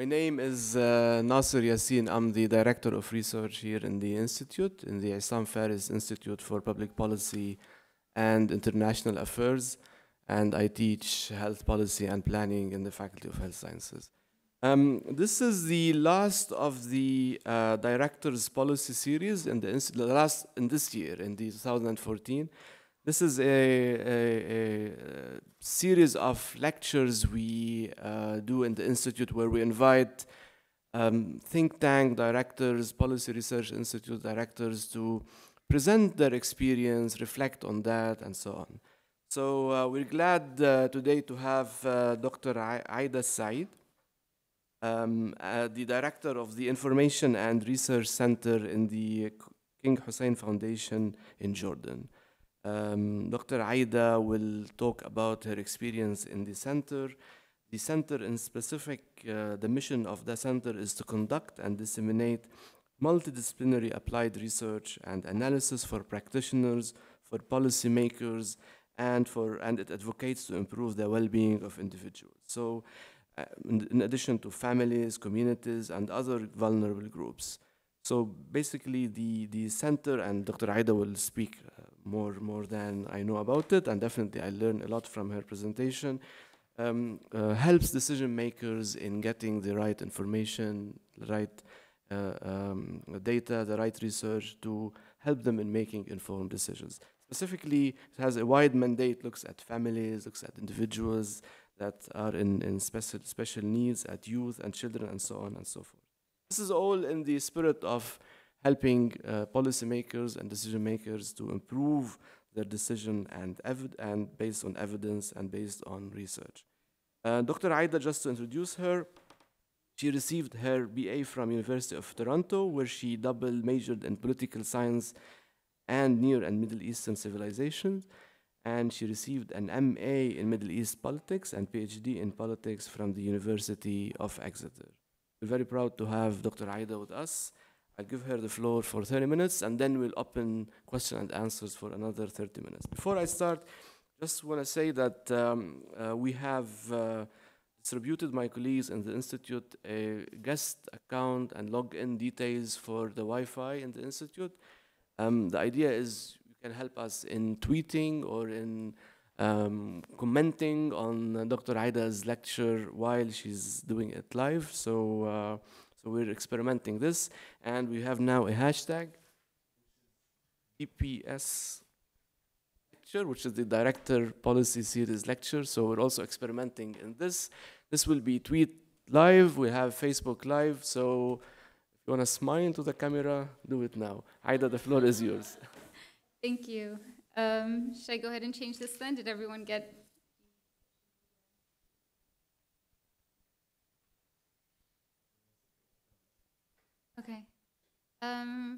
My name is Nasser Yassin. I'm the Director of Research here in the Institute, in the Issam Faris Institute for Public Policy and International Affairs, and I teach health policy and planning in the Faculty of Health Sciences. This is the last of the Director's Policy Series in this year, in 2014. This is a series of lectures we do in the Institute where we invite think tank directors, policy research institute directors to present their experience, reflect on that, and so on. So we're glad today to have Dr. Aida Essaid, the director of the Information and Research Center in the King Hussein Foundation in Jordan. Dr. Aida will talk about her experience in the center. The center in specific, the mission of the center is to conduct and disseminate multidisciplinary applied research and analysis for practitioners, for policymakers, and it advocates to improve the well-being of individuals. So in addition to families, communities, and other vulnerable groups. So basically the center, and Dr. Aida will speak more than I know about it, and definitely I learned a lot from her presentation, helps decision makers in getting the right information, the right data, the right research to help them in making informed decisions. Specifically, it has a wide mandate, looks at families, looks at individuals that are in special needs, at youth and children, and so on and so forth. This is all in the spirit of helping policymakers and decision makers to improve their decision and based on evidence and based on research. Dr. Aida, just to introduce her, she received her BA from University of Toronto, where she double majored in political science and Near and Middle Eastern civilizations, and she received an MA in Middle East politics and PhD in politics from the University of Exeter. We're very proud to have Dr. Aida with us. I'll give her the floor for 30 minutes, and then we'll open question and answers for another 30 minutes. Before I start, just want to say that we have distributed my colleagues in the Institute a guest account and login details for the Wi-Fi in the Institute. The idea is you can help us in tweeting or in commenting on Dr. Aida's lecture while she's doing it live. So we're experimenting this, and we have now a hashtag, DPS lecture, which is the Director Policy Series lecture. So we're also experimenting in this. This will be tweet live. We have Facebook Live. So if you want to smile into the camera, do it now. Aida, the floor is yours. Thank you. Should I go ahead and change this then? Did everyone get? Okay.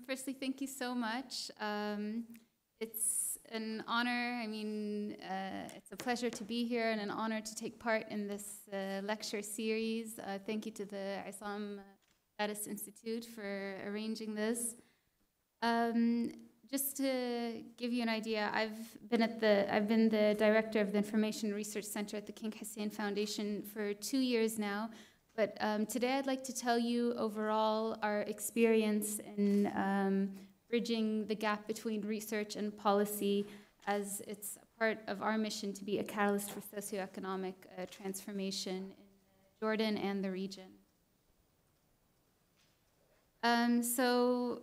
Firstly, thank you so much. It's an honor. I mean, it's a pleasure to be here and an honor to take part in this lecture series. Thank you to the Issam Faris Institute for arranging this. Just to give you an idea, I've been the director of the Information Research Center at the King Hussein Foundation for 2 years now. But today I'd like to tell you overall our experience in bridging the gap between research and policy, as it's a part of our mission to be a catalyst for socio-economic transformation in Jordan and the region. So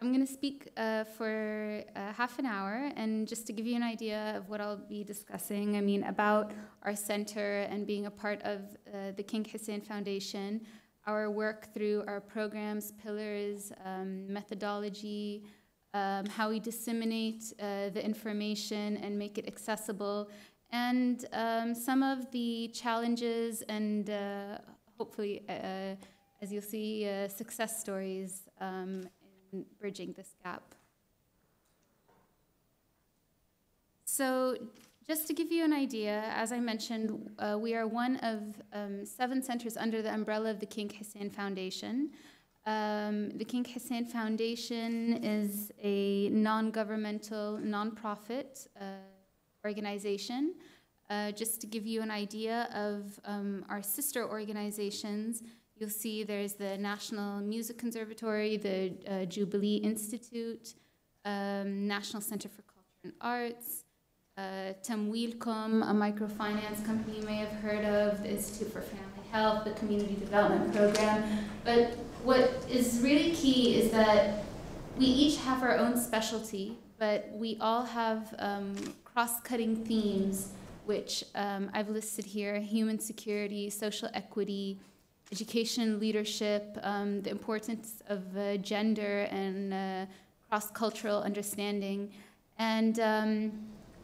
I'm going to speak for half an hour, and just to give you an idea of what I'll be discussing, I mean, about our center and being a part of the King Hussein Foundation, our work through our programs, pillars, methodology, how we disseminate the information and make it accessible, and some of the challenges and hopefully, as you'll see, success stories bridging this gap. So just to give you an idea, as I mentioned, we are one of 7 centers under the umbrella of the King Hussein Foundation. The King Hussein Foundation is a non-governmental, non-profit organization. Just to give you an idea of our sister organizations, you'll see there's the National Music Conservatory, the Jubilee Institute, National Center for Culture and Arts, Tamwilcom, a microfinance company you may have heard of, the Institute for Family Health, the Community Development Program. But what is really key is that we each have our own specialty, but we all have cross-cutting themes, which I've listed here: human security, social equity, education, leadership, the importance of gender and cross-cultural understanding. And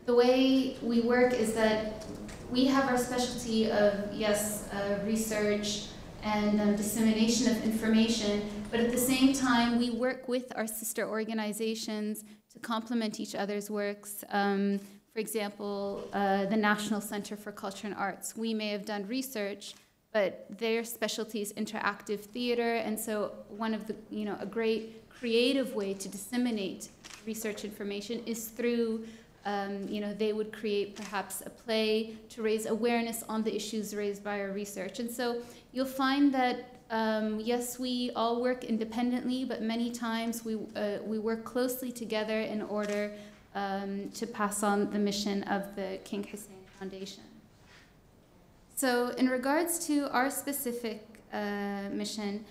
the way we work is that we have our specialty of, yes, research and dissemination of information, but at the same time, we work with our sister organizations to complement each other's works. For example, the National Center for Culture and Arts. We may have done research, but their specialty is interactive theater, and so one of the, a great creative way to disseminate research information is through, they would create perhaps a play to raise awareness on the issues raised by our research. And so you'll find that, yes, we all work independently, but many times we work closely together in order to pass on the mission of the King Hussein Foundation. So in regards to our specific mission,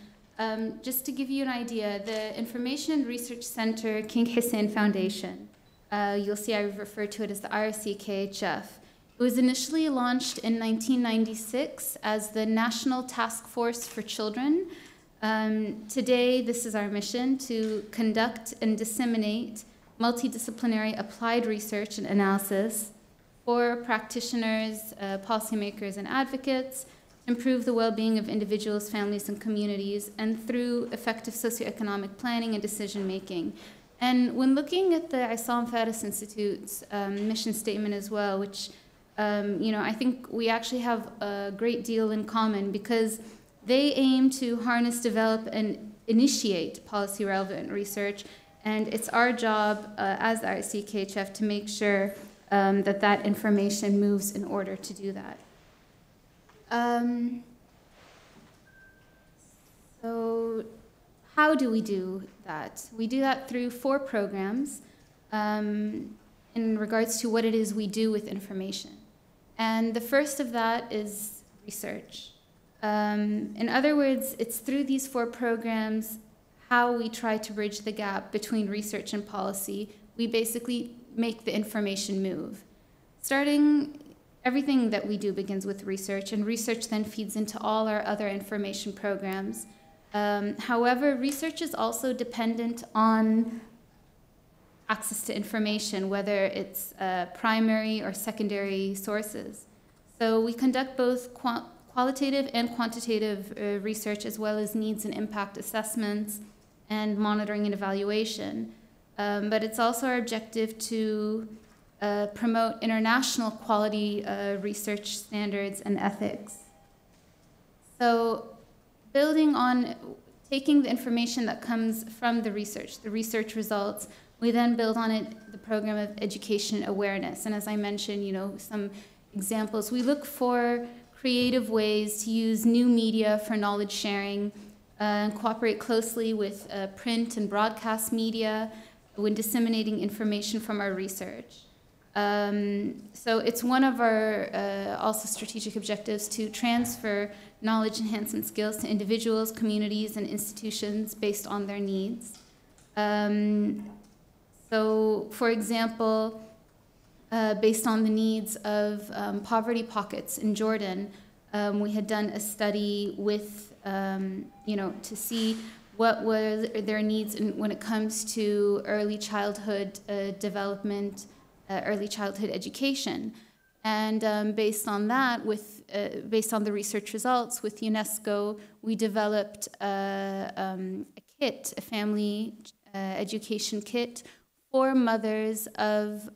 just to give you an idea, the Information and Research Center King Hussein Foundation, you'll see I refer to it as the IRC-KHF. It was initially launched in 1996 as the National Task Force for Children. Today, this is our mission: to conduct and disseminate multidisciplinary applied research and analysis for practitioners, policymakers, and advocates, to improve the well-being of individuals, families, and communities, and through effective socioeconomic planning and decision-making. And when looking at the Issam Faris Institute's mission statement as well, which I think we actually have a great deal in common, because they aim to harness, develop, and initiate policy-relevant research, and it's our job as the IRC-KHF to make sure that information moves in order to do that. So how do we do that? We do that through 4 programs in regards to what it is we do with information. And the first of that is research. In other words, it's through these 4 programs how we try to bridge the gap between research and policy. We basically make the information move. Everything that we do begins with research, and research then feeds into all our other information programs. However, research is also dependent on access to information, whether it's primary or secondary sources. So we conduct both qualitative and quantitative research, as well as needs and impact assessments and monitoring and evaluation. But it's also our objective to promote international quality research standards and ethics. So building on taking the information that comes from the research results, we then build on it the program of education awareness. And as I mentioned, some examples. We look for creative ways to use new media for knowledge sharing, and cooperate closely with print and broadcast media when disseminating information from our research. So it's one of our also strategic objectives to transfer knowledge enhancement skills to individuals, communities, and institutions based on their needs. So, for example, based on the needs of poverty pockets in Jordan, we had done a study with, to see what were their needs when it comes to early childhood development, early childhood education. And based on that, based on the research results with UNESCO, we developed a kit, a family education kit for mothers of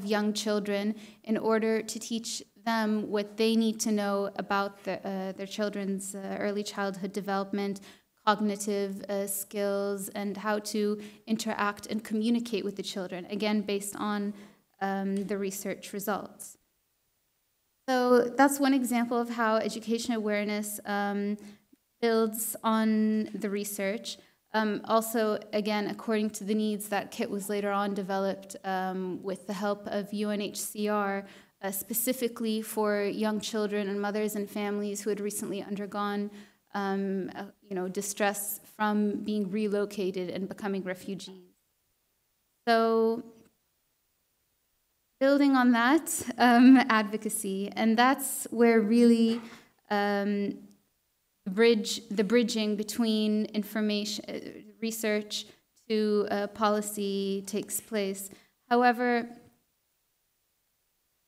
young children, in order to teach them what they need to know about their children's early childhood development, cognitive skills, and how to interact and communicate with the children, again, based on the research results. So that's one example of how education awareness builds on the research. Also, again, according to the needs, that kit was later on developed with the help of UNHCR, specifically for young children and mothers and families who had recently undergone distress from being relocated and becoming refugees. So building on that, advocacy, and that's where really the bridging between information, research to policy takes place. However,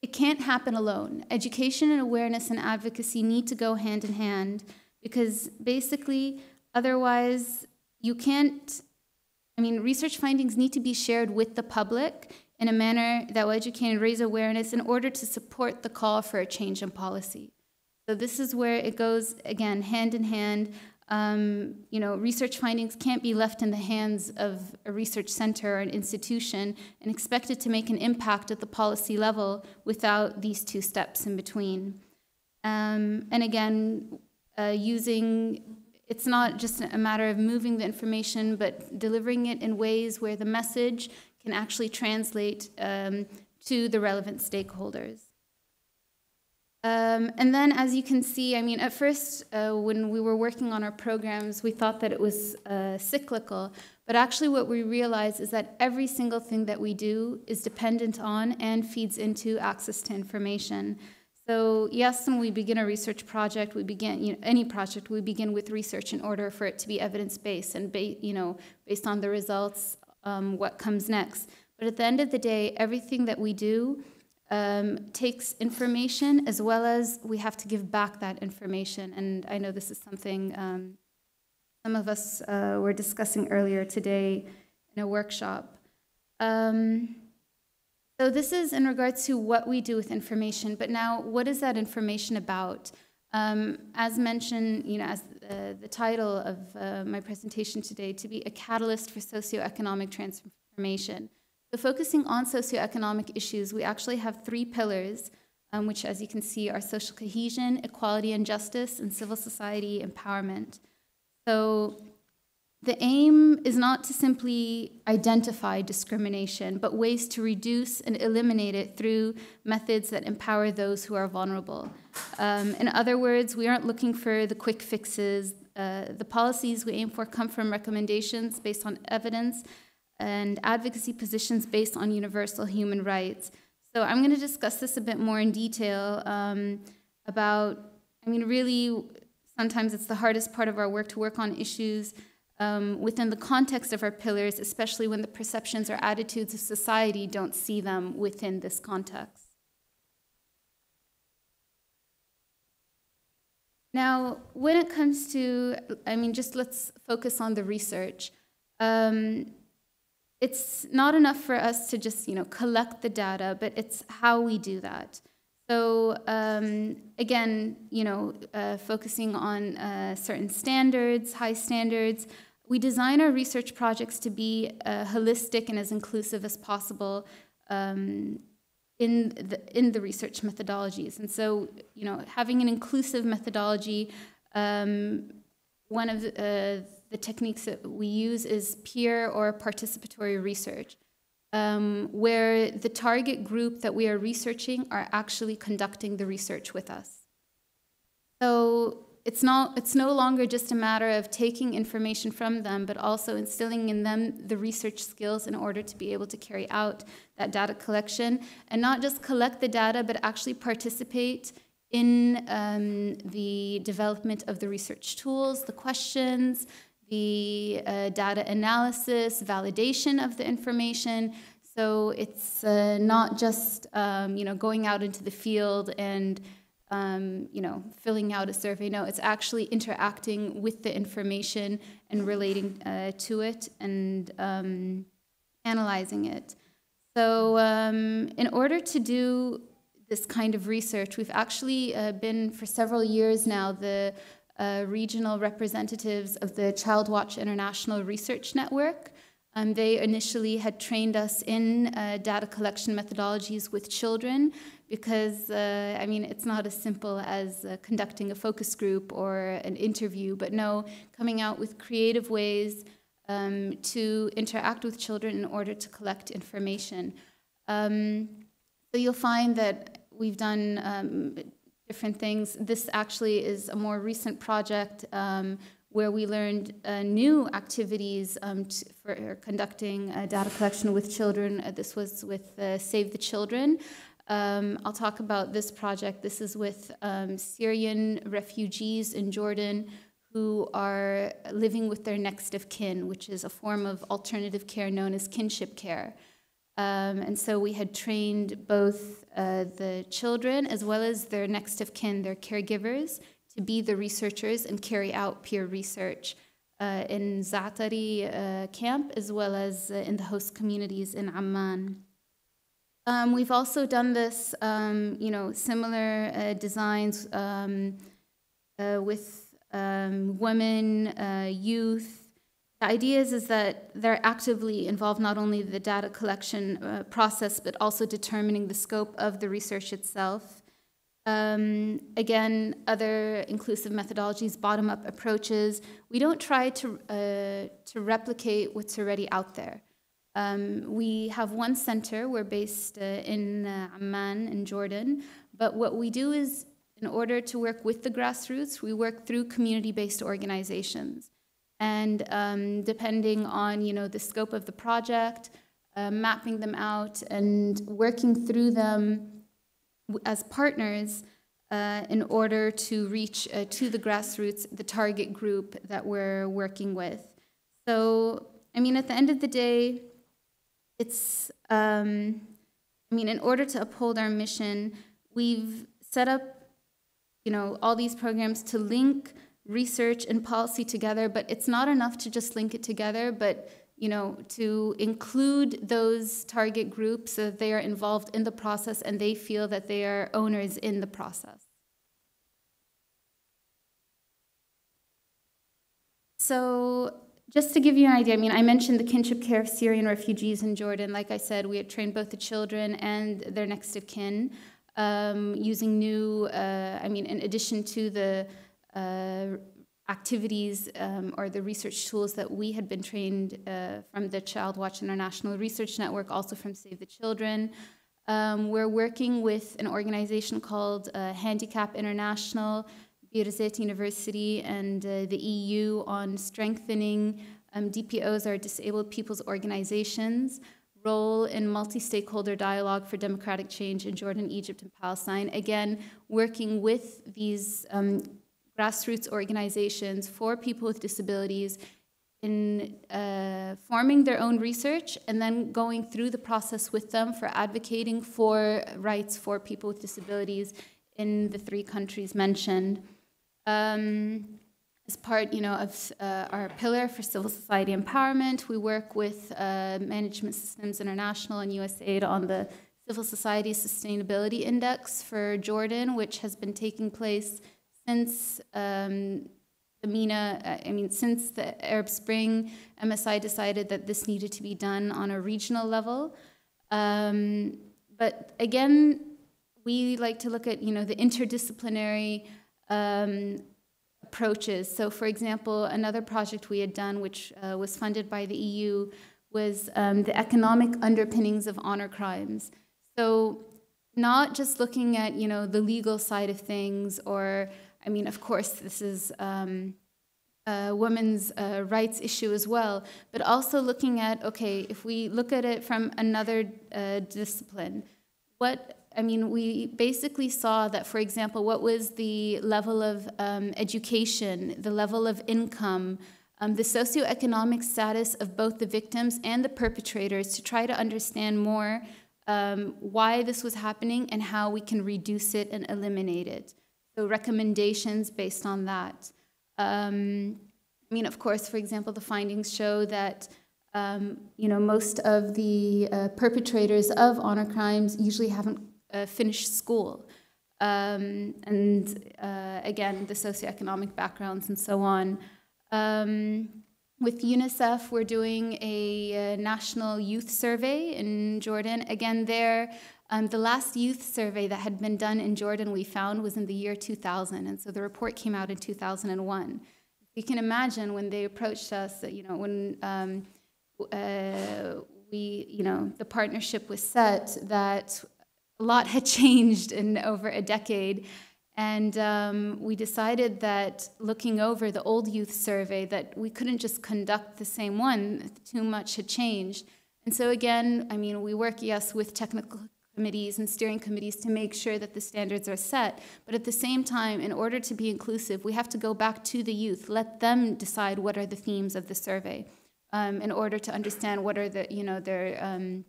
it can't happen alone. Education and awareness and advocacy need to go hand in hand, because basically, otherwise, you can't, research findings need to be shared with the public in a manner that will educate and raise awareness in order to support the call for a change in policy. So this is where it goes, again, hand in hand. Research findings can't be left in the hands of a research center or an institution and expected to make an impact at the policy level without these two steps in between. And again, it's not just a matter of moving the information, but delivering it in ways where the message can actually translate to the relevant stakeholders. And then, as you can see, at first, when we were working on our programs, we thought that it was cyclical. But actually, what we realized is that every single thing that we do is dependent on and feeds into access to information. So yes, when we begin a research project, any project, we begin with research in order for it to be evidence-based and based on the results, what comes next. But at the end of the day, everything that we do takes information, as well as we have to give back that information. And I know this is something some of us were discussing earlier today in a workshop. So this is in regards to what we do with information, but now what is that information about? As mentioned, as the title of my presentation today, to be a catalyst for socio-economic transformation. So focusing on socioeconomic issues, we actually have 3 pillars, which, as you can see, are social cohesion, equality and justice, and civil society empowerment. So the aim is not to simply identify discrimination, but ways to reduce and eliminate it through methods that empower those who are vulnerable. In other words, we aren't looking for the quick fixes. The policies we aim for come from recommendations based on evidence and advocacy positions based on universal human rights. So I'm going to discuss this a bit more in detail about, really, sometimes it's the hardest part of our work to work on issues within the context of our pillars, especially when the perceptions or attitudes of society don't see them within this context. Now, when it comes to, just let's focus on the research. It's not enough for us to just, collect the data, but it's how we do that. So again, focusing on certain standards, high standards, we design our research projects to be holistic and as inclusive as possible in the research methodologies. And so, having an inclusive methodology, one of the techniques that we use is peer or participatory research, where the target group that we are researching are actually conducting the research with us. So it's no longer just a matter of taking information from them, but also instilling in them the research skills in order to be able to carry out that data collection, and not just collect the data, but actually participate in the development of the research tools, the questions, the data analysis, validation of the information. So it's not just going out into the field and filling out a survey. No, it's actually interacting with the information and relating to it and analyzing it. So in order to do this kind of research, we've actually been for several years now the regional representatives of the Child Watch International Research Network. They initially had trained us in data collection methodologies with children because, I mean, it's not as simple as conducting a focus group or an interview, but no, coming out with creative ways to interact with children in order to collect information. So you'll find that we've done different things. This actually is a more recent project where we learned new activities for conducting data collection with children. This was with Save the Children. I'll talk about this project. This is with Syrian refugees in Jordan who are living with their next of kin, which is a form of alternative care known as kinship care. And so we had trained both the children as well as their next of kin, their caregivers, to be the researchers and carry out peer research in Za'atari camp as well as in the host communities in Amman. We've also done this, similar designs with women, youth. The idea is that they're actively involved not only in the data collection process, but also determining the scope of the research itself. Again, other inclusive methodologies, bottom-up approaches. We don't try to replicate what's already out there. We have one center. We're based in Amman in Jordan. But what we do is, in order to work with the grassroots, we work through community-based organizations. And depending on, the scope of the project, mapping them out and working through them as partners in order to reach to the grassroots, the target group that we're working with. So, I mean, at the end of the day, it's, in order to uphold our mission, we've set up, all these programs to link research and policy together, but it's not enough to just link it together, but to include those target groups so that they are involved in the process and they feel that they are owners in the process. So just to give you an idea, I mentioned the kinship care of Syrian refugees in Jordan. Like I said, we had trained both the children and their next of kin using new, in addition to the activities or the research tools that we had been trained from the Child Watch International Research Network, also from Save the Children. We're working with an organization called Handicap International, Beirut University, and the EU on strengthening DPOs, or disabled people's organizations, role in multi-stakeholder dialogue for democratic change in Jordan, Egypt, and Palestine. Again, working with these grassroots organizations for people with disabilities in forming their own research and then going through the process with them for advocating for rights for people with disabilities in the 3 countries mentioned. As part, of our pillar for civil society empowerment, we work with Management Systems International and Usaid on the Civil Society Sustainability Index for Jordan, which has been taking place since since the Arab Spring. MSI decided that this needed to be done on a regional level. But again, we like to look at, the interdisciplinary approaches. So, for example, another project we had done, which was funded by the EU, was the economic underpinnings of honor crimes. So, not just looking at, the legal side of things, or, of course, this is a women's rights issue as well, but also looking at, okay, if we look at it from another discipline, we basically saw that, for example, what was the level of education, the level of income, the socioeconomic status of both the victims and the perpetrators, to try to understand more why this was happening and how we can reduce it and eliminate it. So recommendations based on that. Of course, for example, the findings show that most of the perpetrators of honor crimes usually haven't finished school. Again, the socioeconomic backgrounds and so on. With UNICEF, we're doing a national youth survey in Jordan. Again, there, The last youth survey that had been done in Jordan, we found, was in the year 2000, and so the report came out in 2001. You can imagine when they approached us, that, when the partnership was set, that a lot had changed in over a decade. And we decided that looking over the old youth survey, that we couldn't just conduct the same one, too much had changed. And so again, we work, yes, with technical committees and steering committees to make sure that the standards are set, but at the same time, in order to be inclusive, we have to go back to the youth, let them decide what are the themes of the survey, in order to understand what are their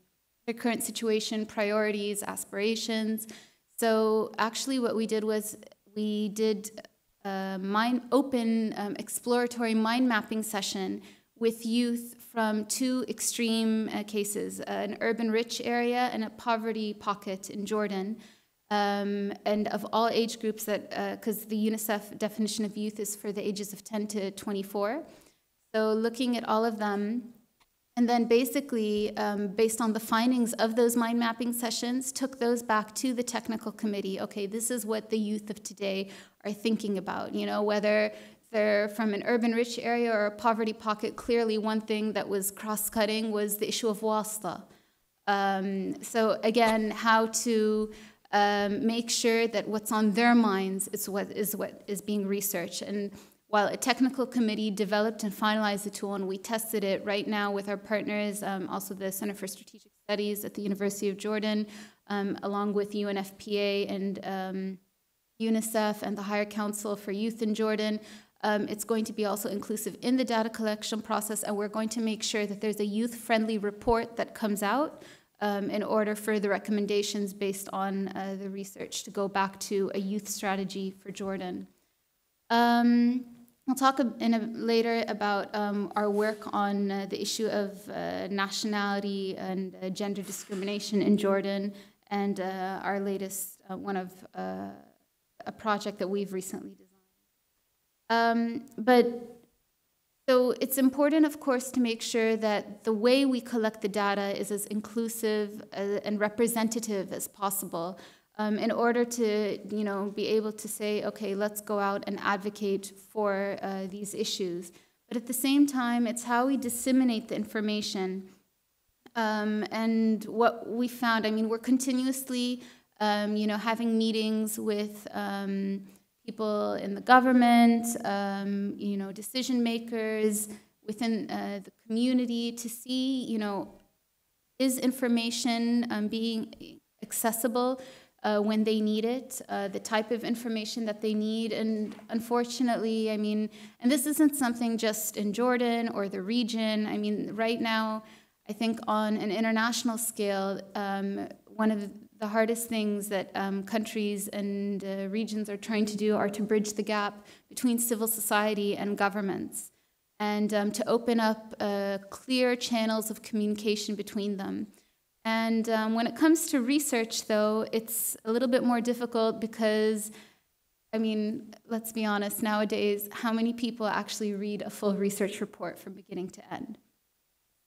current situation, priorities, aspirations. So actually what we did was we did a open exploratory mind mapping session with youth from two extreme cases, an urban rich area and a poverty pocket in Jordan, and of all age groups, because the UNICEF definition of youth is for the ages of 10 to 24. So looking at all of them, and then basically, based on the findings of those mind mapping sessions, took those back to the technical committee. Okay, this is what the youth of today are thinking about, whether they're from an urban rich area or a poverty pocket. Clearly, one thing that was cross-cutting was the issue of wasta. So again, how to make sure that what's on their minds is what is being researched. And while a technical committee developed and finalized the tool, and we tested it right now with our partners, also the Center for Strategic Studies at the University of Jordan, along with UNFPA and UNICEF and the Higher Council for Youth in Jordan. It's going to be also inclusive in the data collection process, and we're going to make sure that there's a youth-friendly report that comes out in order for the recommendations based on the research to go back to a youth strategy for Jordan. I'll talk later about our work on the issue of nationality and gender discrimination in Jordan, and our latest one of a project that we've recently designed. So it's important, of course, to make sure that the way we collect the data is as inclusive and representative as possible, in order to, be able to say, okay, let's go out and advocate for these issues. But at the same time, it's how we disseminate the information. And what we found, we're continuously, having meetings with people in the government, decision makers within the community to see, is information being accessible when they need it, the type of information that they need. And unfortunately, and this isn't something just in Jordan or the region. Right now, I think on an international scale, one of the hardest things that countries and regions are trying to do are to bridge the gap between civil society and governments, and to open up clear channels of communication between them. And when it comes to research, though, it's a little bit more difficult because, let's be honest, nowadays, how many people actually read a full research report from beginning to end?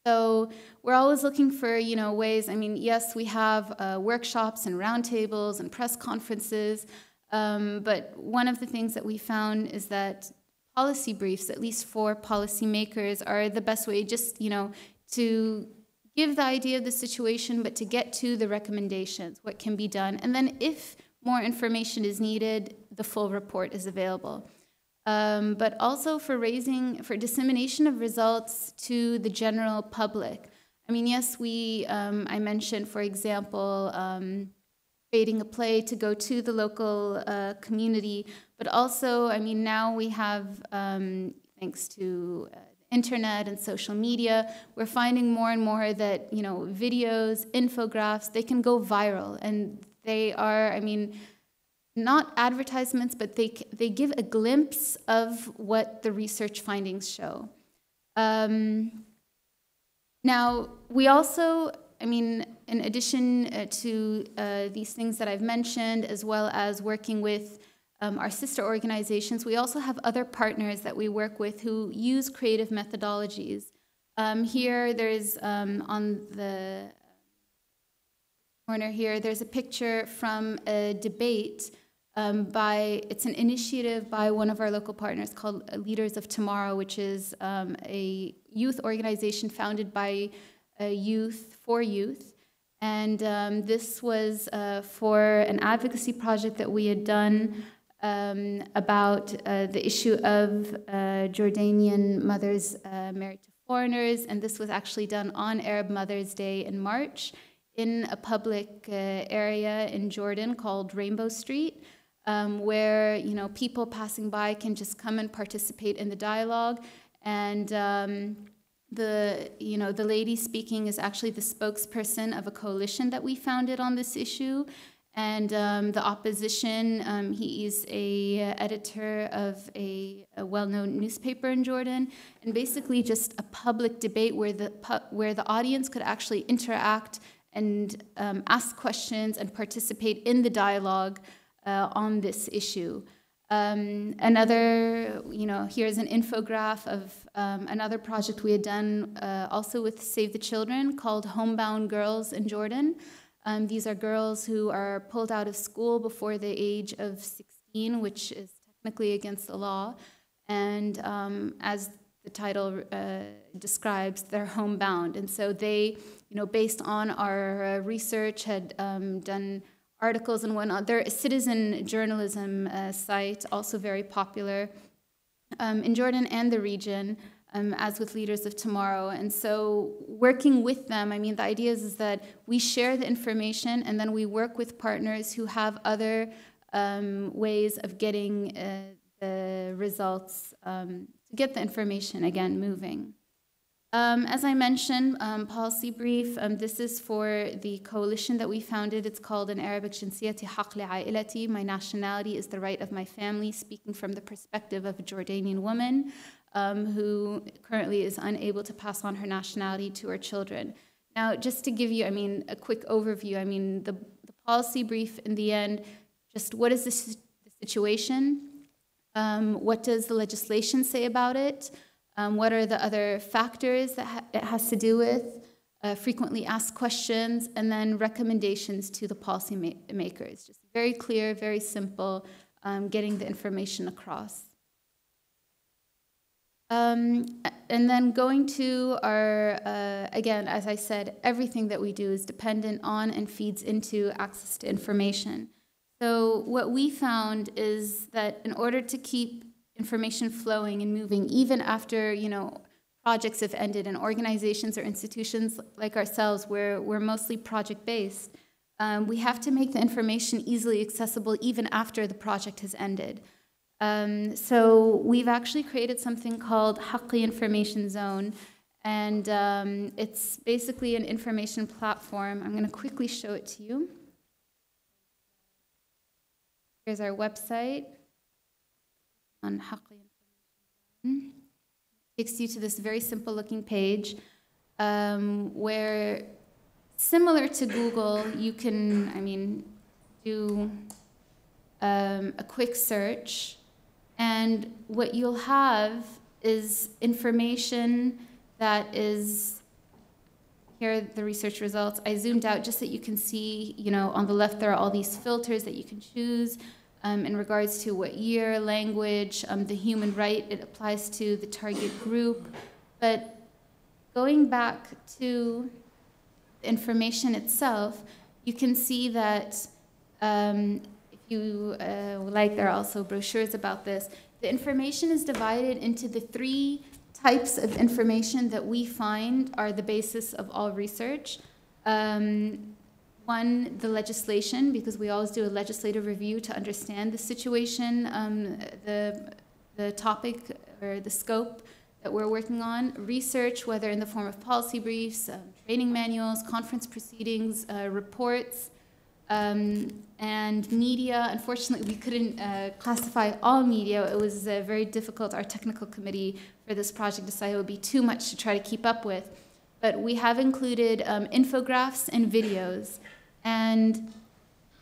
So we're always looking for, ways. Yes, we have workshops and roundtables and press conferences, but one of the things that we found is that policy briefs, at least for policymakers, are the best way just, to give the idea of the situation, but to get to the recommendations, what can be done. And then if more information is needed, the full report is available. But also for dissemination of results to the general public. Yes, I mentioned, for example, creating a play to go to the local community, but also, now we have, thanks to internet and social media, we're finding more and more that, videos, infographics, they can go viral, and they are, not advertisements, but they give a glimpse of what the research findings show. Now, we also, in addition to these things that I've mentioned, as well as working with our sister organizations, we also have other partners that we work with who use creative methodologies. Here, there's on the corner here, there's a picture from a debate it's an initiative by one of our local partners called Leaders of Tomorrow, which is a youth organization founded by youth for youth. And this was for an advocacy project that we had done about the issue of Jordanian mothers married to foreigners. And this was actually done on Arab Mother's Day in March in a public area in Jordan called Rainbow Street, where people passing by can just come and participate in the dialogue. And the lady speaking is actually the spokesperson of a coalition that we founded on this issue. And the opposition, he is a editor of a well-known newspaper in Jordan, and basically just a public debate where the audience could actually interact and ask questions and participate in the dialogue on this issue. Here's an infograph of another project we had done also with Save the Children called Homebound Girls in Jordan. These are girls who are pulled out of school before the age of 16, which is technically against the law. And as the title describes, they're homebound. And so they, based on our research, had done articles and whatnot. They're a citizen journalism site, also very popular in Jordan and the region, as with Leaders of Tomorrow. And so working with them, the idea is that we share the information and then we work with partners who have other ways of getting the results, to get the information, again, moving. As I mentioned, policy brief, this is for the coalition that we founded. It's called in Arabic, Jinsiyati Haq li Ailati. My nationality is the right of my family, speaking from the perspective of a Jordanian woman who currently is unable to pass on her nationality to her children. Now, just to give you, a quick overview, the policy brief in the end, just what is the situation? What does the legislation say about it? What are the other factors that it has to do with? Frequently asked questions, and then recommendations to the policy makers. Just very clear, very simple, getting the information across. And then going to our, again, as I said, everything that we do is dependent on and feeds into access to information. So what we found is that in order to keep information flowing and moving, even after, projects have ended, and organizations or institutions like ourselves, where we're mostly project-based, we have to make the information easily accessible even after the project has ended. So we've actually created something called Haqqi Information Zone, and it's basically an information platform. I'm going to quickly show it to you. Here's our website on Haqqi Information. Takes you to this very simple looking page where, similar to Google, you can, do a quick search, and what you'll have is information that is, here are the research results. I zoomed out just so that you can see, on the left there are all these filters that you can choose. In regards to what year, language, the human right it applies to, the target group. But going back to the information itself, you can see that if you like, there are also brochures about this. The information is divided into the 3 types of information that we find are the basis of all research. One, the legislation, because we always do a legislative review to understand the situation, the topic or the scope that we're working on. Research, whether in the form of policy briefs, training manuals, conference proceedings, reports, and media. Unfortunately, we couldn't classify all media. It was very difficult. Our technical committee for this project decided it would be too much to try to keep up with. But we have included infographics and videos. And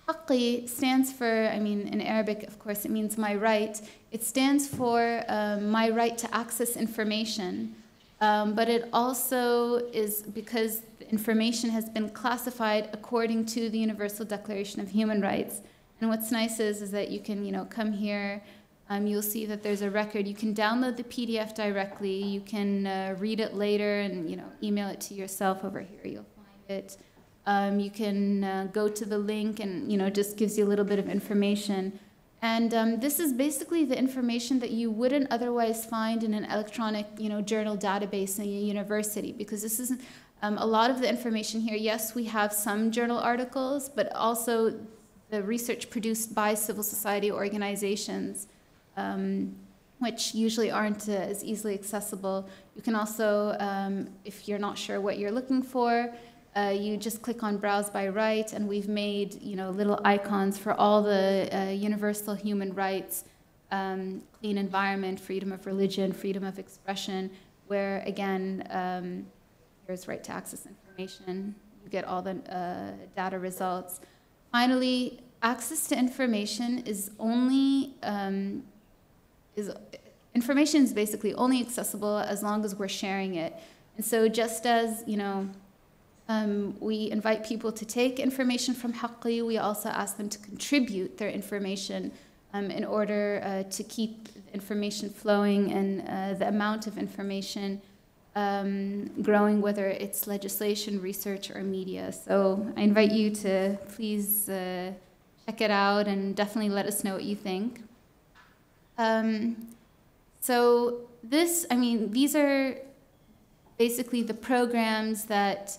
Haqqi stands for, in Arabic, of course, it means my right. It stands for my right to access information. But it also is because the information has been classified according to the Universal Declaration of Human Rights. And what's nice is that you can, come here, you'll see that there's a record. You can download the PDF directly. You can read it later and, email it to yourself over here. You'll find it. You can go to the link and, just gives you a little bit of information. And this is basically the information that you wouldn't otherwise find in an electronic, journal database in a university, because this is a lot of the information here. Yes, we have some journal articles, but also the research produced by civil society organizations, which usually aren't as easily accessible. You can also, if you're not sure what you're looking for, you just click on Browse by Right, and we've made little icons for all the universal human rights, clean environment, freedom of religion, freedom of expression, where again, here's right to access information. You get all the data results. Finally, access to information is only information is basically only accessible as long as we're sharing it. And so just as we invite people to take information from Haqqi, we also ask them to contribute their information in order to keep information flowing and the amount of information growing, whether it's legislation, research, or media. So I invite you to please check it out and definitely let us know what you think. So these are basically the programs that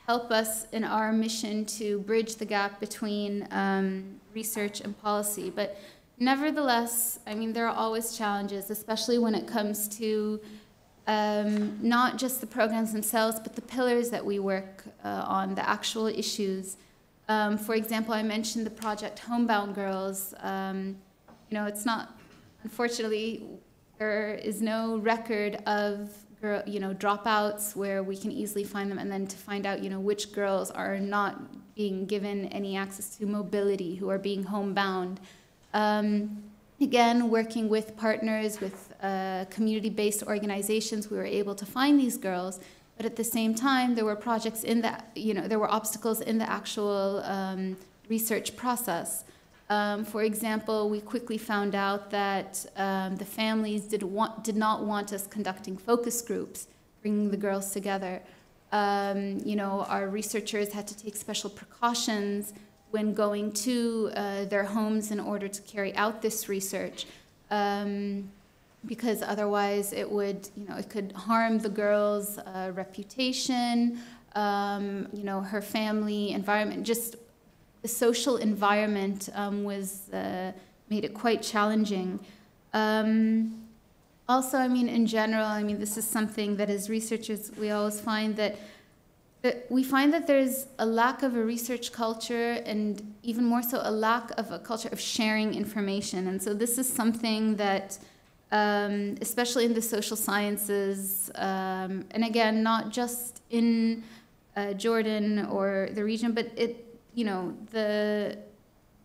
help us in our mission to bridge the gap between research and policy. But nevertheless, there are always challenges, especially when it comes to not just the programs themselves, but the pillars that we work on, the actual issues. For example, I mentioned the project Homebound Girls. It's not, unfortunately, there is no record of dropouts where we can easily find them, and then to find out, which girls are not being given any access to mobility, who are being homebound. Again, working with partners, with community-based organizations, we were able to find these girls, but at the same time, there were projects in the, there were obstacles in the actual research process. For example, we quickly found out that the families did not want us conducting focus groups, bringing the girls together. Our researchers had to take special precautions when going to their homes in order to carry out this research, because otherwise it would, it could harm the girl's reputation, her family environment, just the social environment made it quite challenging. Also, in general, this is something that as researchers, we always find that there's a lack of a research culture, and even more so a lack of a culture of sharing information. And so this is something that, especially in the social sciences, and again, not just in Jordan or the region, but the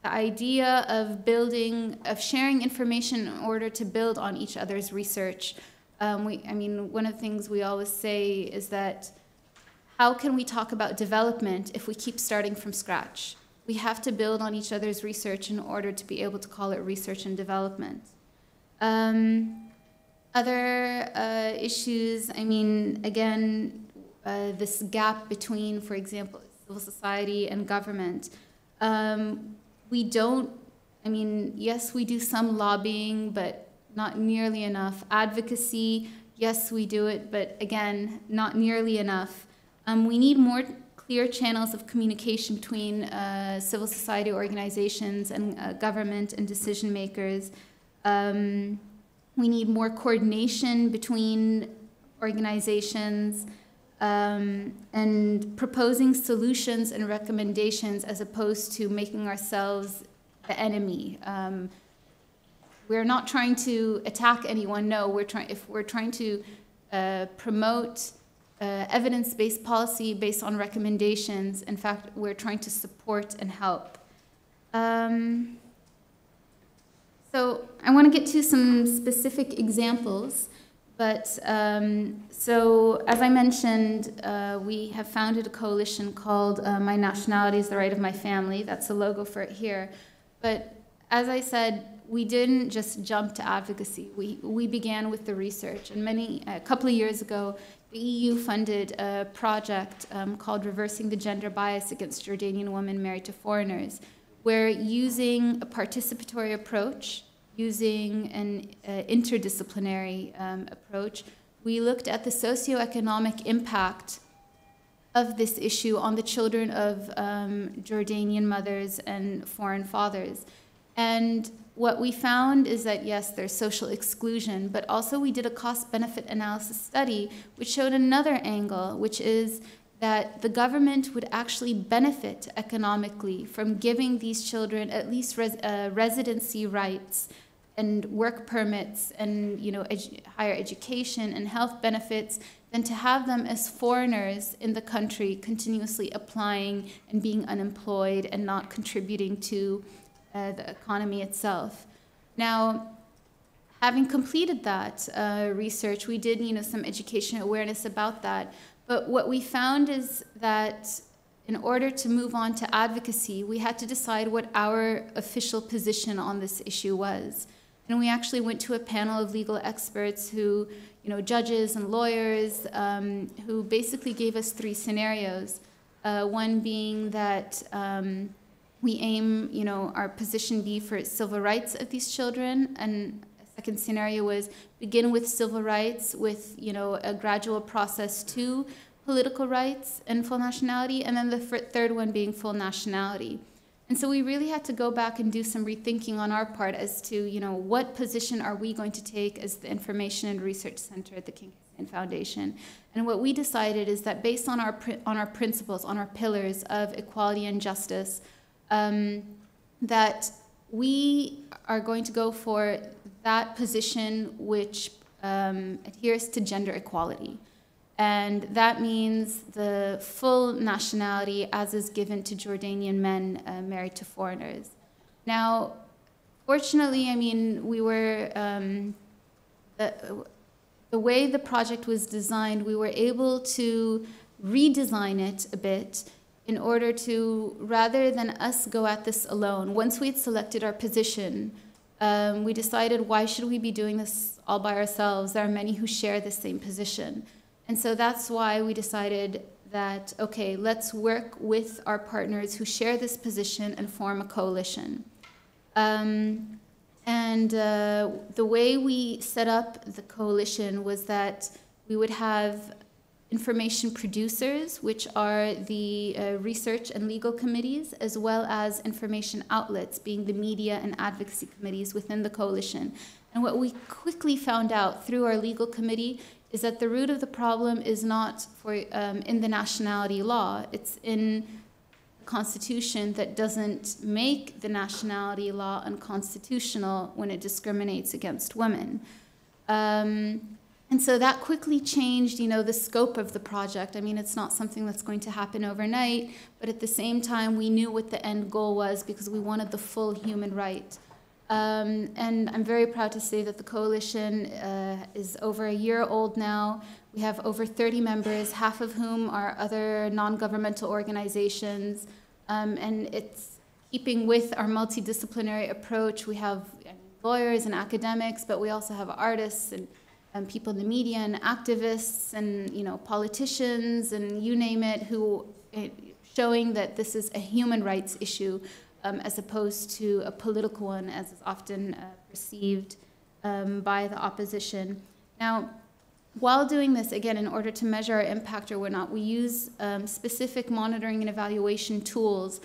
idea of sharing information in order to build on each other's research. One of the things we always say is that how can we talk about development if we keep starting from scratch? We have to build on each other's research in order to be able to call it research and development. Other issues, again, this gap between, for example, civil society and government. Yes, we do some lobbying, but not nearly enough. Advocacy, yes, we do it, but again, not nearly enough. We need more clear channels of communication between civil society organizations and government and decision makers. We need more coordination between organizations, and proposing solutions and recommendations as opposed to making ourselves the enemy. We're not trying to attack anyone. No, if we're trying to promote evidence-based policy based on recommendations, in fact, we're trying to support and help. So I want to get to some specific examples, But so, as I mentioned, we have founded a coalition called My Nationality is the Right of My Family. That's the logo for it here. But as I said, we didn't just jump to advocacy. We began with the research. And a couple of years ago, the EU funded a project called Reversing the Gender Bias Against Jordanian Women Married to Foreigners, where using a participatory approach, using an interdisciplinary approach, we looked at the socioeconomic impact of this issue on the children of Jordanian mothers and foreign fathers. And what we found is that, yes, there's social exclusion, but also we did a cost-benefit analysis study which showed another angle, which is that the government would actually benefit economically from giving these children at least residency rights and work permits and higher education and health benefits than to have them as foreigners in the country continuously applying and being unemployed and not contributing to the economy itself. Now, having completed that research, we did some education awareness about that. But what we found is that in order to move on to advocacy, we had to decide what our official position on this issue was. And we actually went to a panel of legal experts who, judges and lawyers, who basically gave us three scenarios. One being that we aim, our position be for civil rights of these children, and a second scenario was begin with civil rights with, a gradual process to political rights and full nationality, and then the third one being full nationality. And so we really had to go back and do some rethinking on our part as to, what position are we going to take as the Information and Research Center at the King Hussein Foundation. And what we decided is that based on our principles, on our pillars of equality and justice, that we are going to go for that position which adheres to gender equality. And that means the full nationality as is given to Jordanian men married to foreigners. Now, fortunately, we were, the way the project was designed, we were able to redesign it a bit in order to, rather than us go at this alone, once we'd selected our position, we decided, why should we be doing this all by ourselves? There are many who share the same position. And so that's why we decided that, okay, let's work with our partners who share this position and form a coalition. The way we set up the coalition was that we would have information producers, which are the research and legal committees, as well as information outlets, being the media and advocacy committees within the coalition. And what we quickly found out through our legal committee is that the root of the problem is not in the nationality law. It's in the Constitution that doesn't make the nationality law unconstitutional when it discriminates against women. And so that quickly changed, the scope of the project. It's not something that's going to happen overnight, but at the same time, we knew what the end goal was because we wanted the full human right. And I'm very proud to say that the coalition is over a year old now. We have over 30 members, half of whom are other non-governmental organizations. And it's keeping with our multidisciplinary approach. We have lawyers and academics, but we also have artists and people in the media and activists and politicians and you name it, who showing that this is a human rights issue as opposed to a political one, as is often perceived by the opposition. Now, while doing this, again, in order to measure our impact or whatnot, we use specific monitoring and evaluation tools.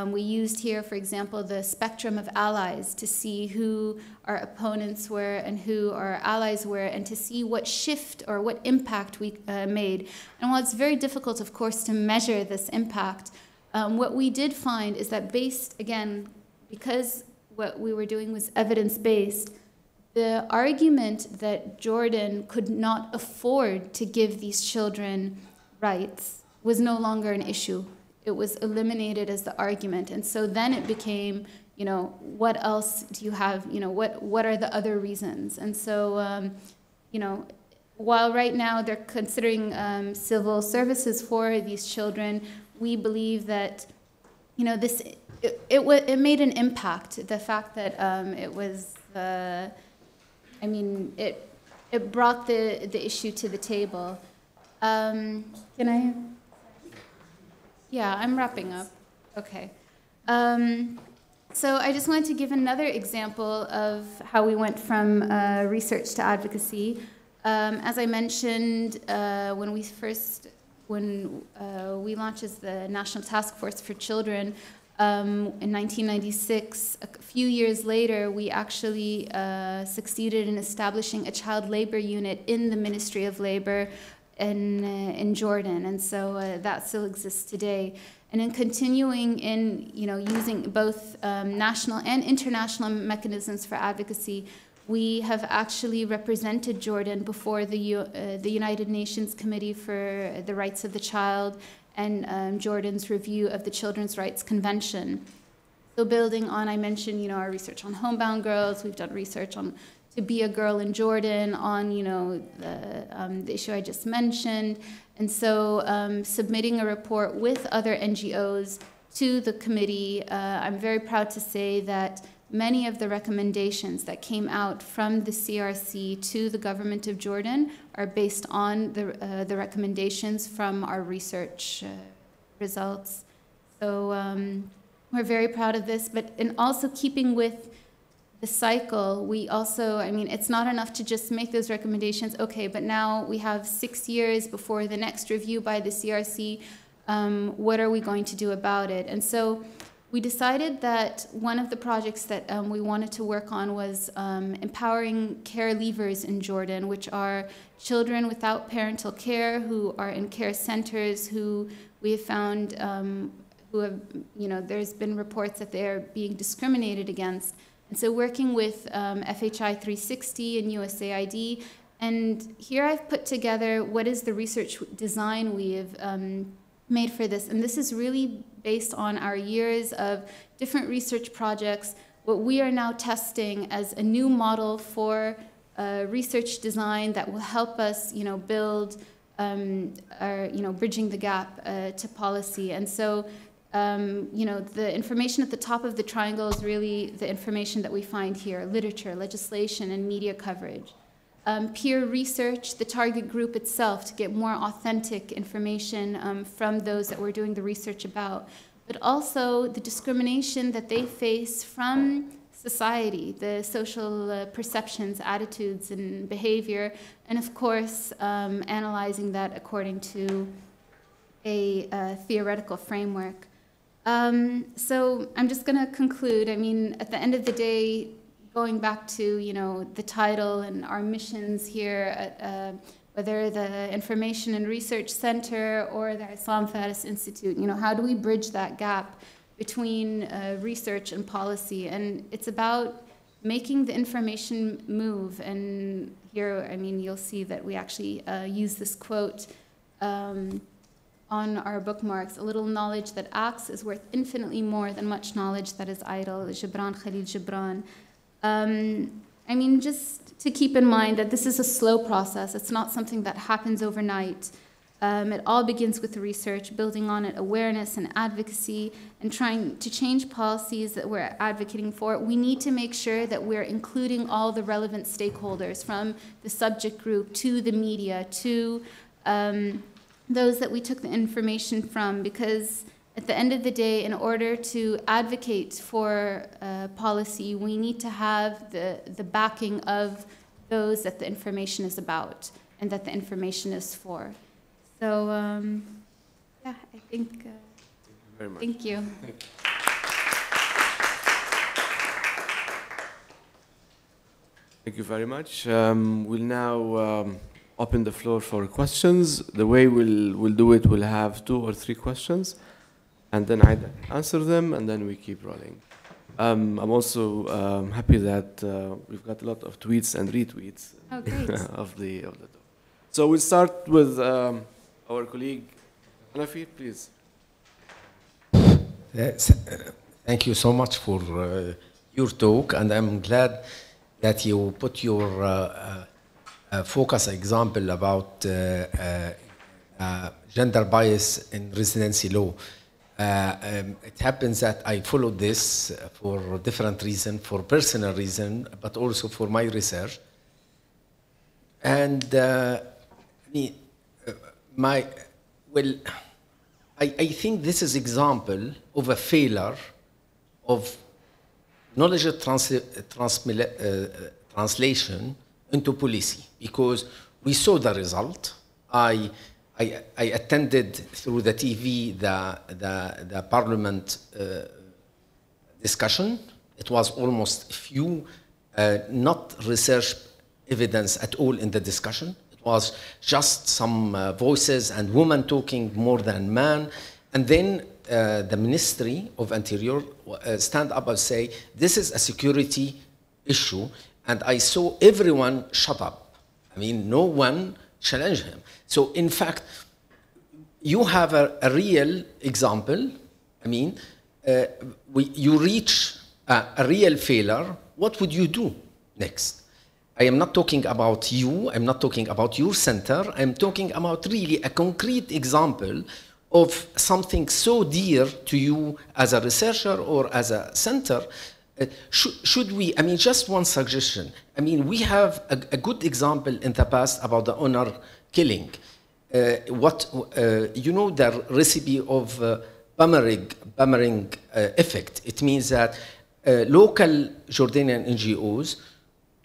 We used here, for example, the spectrum of allies to see who our opponents were and who our allies were, and to see what shift or what impact we made. And while it's very difficult, of course, to measure this impact, what we did find is that because what we were doing was evidence-based, the argument that Jordan could not afford to give these children rights was no longer an issue. It was eliminated as the argument. And so then it became, what else do you have, what are the other reasons? And so, while right now they're considering civil services for these children, we believe that, you know, it made an impact. The fact that it was, I mean, it brought the issue to the table. Can I? Yeah, I'm wrapping up. Okay. So I just wanted to give another example of how we went from research to advocacy. As I mentioned, when we launched as the National Task Force for Children in 1996, a few years later, we actually succeeded in establishing a child labor unit in the Ministry of Labor in Jordan, and so that still exists today. And in continuing in, you know, using both national and international mechanisms for advocacy, we have actually represented Jordan before the United Nations Committee for the Rights of the Child and Jordan's review of the Children's Rights Convention. So building on, I mentioned, you know, our research on homebound girls. We've done research on to be a girl in Jordan, on, you know, the issue I just mentioned. And so submitting a report with other NGOs to the committee, I'm very proud to say that many of the recommendations that came out from the CRC to the government of Jordan are based on the recommendations from our research results. So we're very proud of this, but in also keeping with the cycle, we also, I mean, it's not enough to just make those recommendations, okay, but now we have 6 years before the next review by the CRC, what are we going to do about it? And so we decided that one of the projects that we wanted to work on was empowering care leavers in Jordan, which are children without parental care who are in care centers, who we have found, who have, you know, there's been reports that they're being discriminated against. And so working with FHI 360 and USAID, and here I've put together what is the research design we have made for this. And this is really based on our years of different research projects, what we are now testing as a new model for research design that will help us, you know, build our, you know, bridging the gap to policy. And so you know, the information at the top of the triangle is really the information that we find here: literature, legislation, and media coverage. Peer research, the target group itself, to get more authentic information from those that we're doing the research about, but also the discrimination that they face from society, the social perceptions, attitudes, and behavior, and of course, analyzing that according to a theoretical framework. So I'm just going to conclude. I mean, at the end of the day, going back to, you know, the title and our missions here at whether the Information and Research Center or the Islam Faris Institute, you know, how do we bridge that gap between research and policy? And it's about making the information move. And here, I mean, you'll see that we actually use this quote on our bookmarks: a little knowledge that acts is worth infinitely more than much knowledge that is idle. Gibran Khalil Gibran. I mean, just to keep in mind that this is a slow process. It's not something that happens overnight. It all begins with the research, building on it awareness and advocacy, and trying to change policies that we're advocating for. We need to make sure that we're including all the relevant stakeholders, from the subject group to the media to those that we took the information from, because at the end of the day, in order to advocate for policy, we need to have the backing of those that the information is about and that the information is for. So, yeah, I think, thank you very much. Thank you. Thank you very much. We'll now open the floor for questions. The way we'll do it, we'll have 2 or 3 questions, and then I answer them, and then we keep rolling. I'm also happy that we've got a lot of tweets and retweets of the talk. So we'll start with our colleague Hanafi, please. Thank you so much for your talk, and I'm glad that you put your focus example about gender bias in residency law. It happens that I followed this for different reasons, for personal reason, but also for my research. And I think this is example of a failure of knowledge translation into policy, because we saw the result. I attended through the TV the parliament discussion. It was almost few, not research evidence at all in the discussion. It was just some voices and women talking more than men. And then the Ministry of Interior stand up and say, this is a security issue. And I saw everyone shut up. I mean, no one challenged him. So in fact, you have a real example. I mean, you reach a real failure. What would you do next? I am not talking about you. I'm not talking about your center. I'm talking about really a concrete example of something so dear to you as a researcher or as a center. Should we, I mean, just one suggestion. I mean, we have a good example in the past about the honor killing. You know the recipe of boomerang effect. It means that local Jordanian NGOs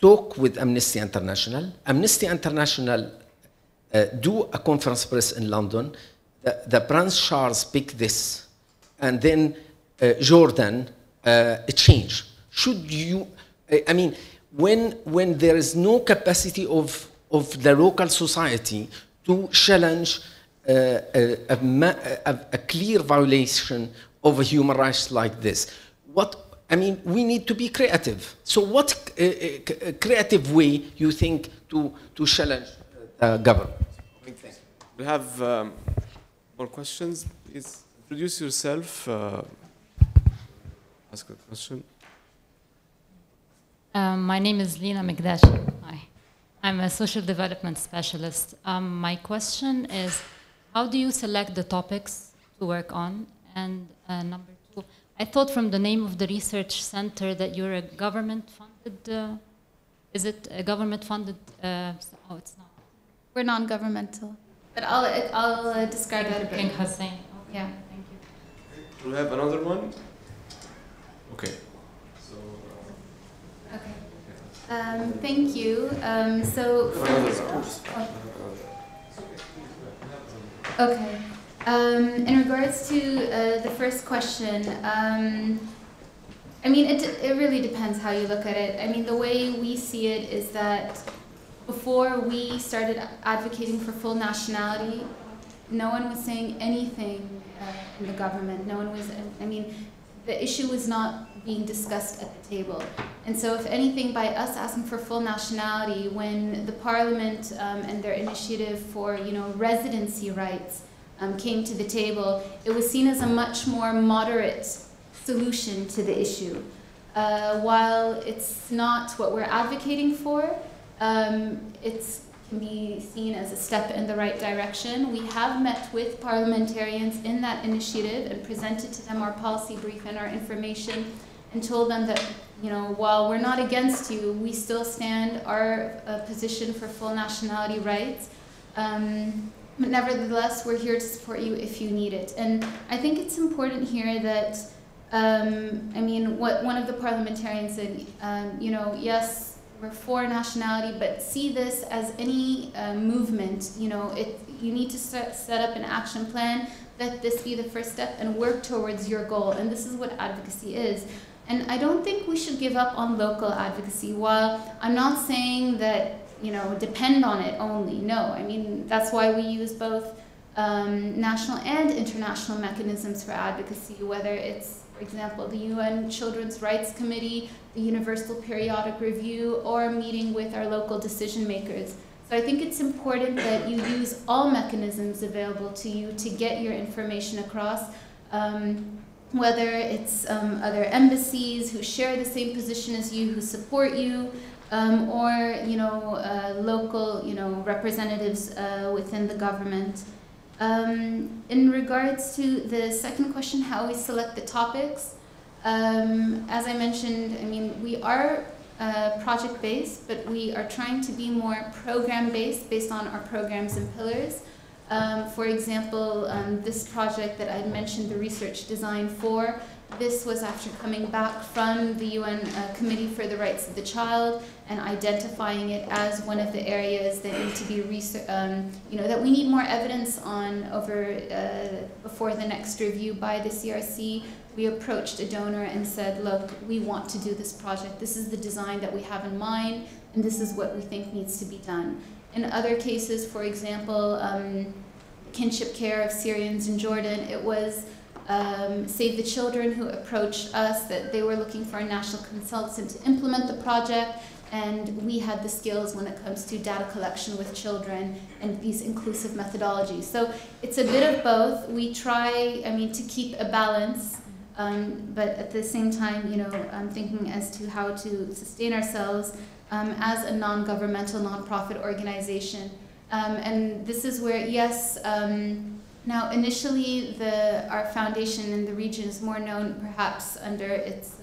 talk with Amnesty International. Amnesty International do a conference press in London. The Prince Charles picked this, and then Jordan change. Should you, I mean, when there is no capacity of the local society to challenge a clear violation of human rights like this, I mean, we need to be creative. So what creative way you think to challenge the government? We have more questions. Please introduce yourself. Ask a question. My name is Lina Mekdashi. Hi. I'm a social development specialist. My question is, how do you select the topics to work on? And number two, I thought from the name of the research center that you're a government-funded, is it a government-funded, oh, it's not. We're non-governmental, but I'll describe that a bit. King Hussein. Okay. Yeah. Thank you. Do we have another one? Okay. So, Okay. Thank you. Okay. In regards to the first question, I mean, it really depends how you look at it. I mean, the way we see it is that before we started advocating for full nationality, no one was saying anything in the government. No one was, I mean, the issue was not being discussed at the table. And so if anything, by us asking for full nationality, when the parliament and their initiative for, residency rights came to the table, it was seen as a much more moderate solution to the issue. While it's not what we're advocating for, it can be seen as a step in the right direction. We have met with parliamentarians in that initiative and presented to them our policy brief and our information and told them that, while we're not against you, we still stand our position for full nationality rights. But nevertheless, we're here to support you if you need it. And I think it's important here that, what one of the parliamentarians said, yes, we're for nationality, but see this as any movement. You need to set up an action plan, let this be the first step, and work towards your goal. And this is what advocacy is. And I don't think we should give up on local advocacy. While I'm not saying that, depend on it only. No, I mean, that's why we use both national and international mechanisms for advocacy, whether it's, for example, the UN Children's Rights Committee, the Universal Periodic Review, or meeting with our local decision makers. So I think it's important that you use all mechanisms available to you to get your information across, whether it's other embassies who share the same position as you, who support you, or local representatives within the government. In regards to the second question, how we select the topics, as I mentioned, I mean, we are project-based, but we are trying to be more program-based based on our programs and pillars. For example, this project that I mentioned, the research design for, this was after coming back from the UN Committee for the Rights of the Child and identifying it as one of the areas that need to be that we need more evidence on before the next review by the CRC. We approached a donor and said, look, we want to do this project. This is the design that we have in mind, and this is what we think needs to be done. In other cases, for example, kinship care of Syrians in Jordan, it was Save the Children who approached us that they were looking for a national consultant to implement the project, and we had the skills when it comes to data collection with children and these inclusive methodologies. So it's a bit of both. We try, to keep a balance, but at the same time, I'm thinking as to how to sustain ourselves as a non-governmental, non-profit organization. And this is where, yes, now initially our foundation in the region is more known perhaps under its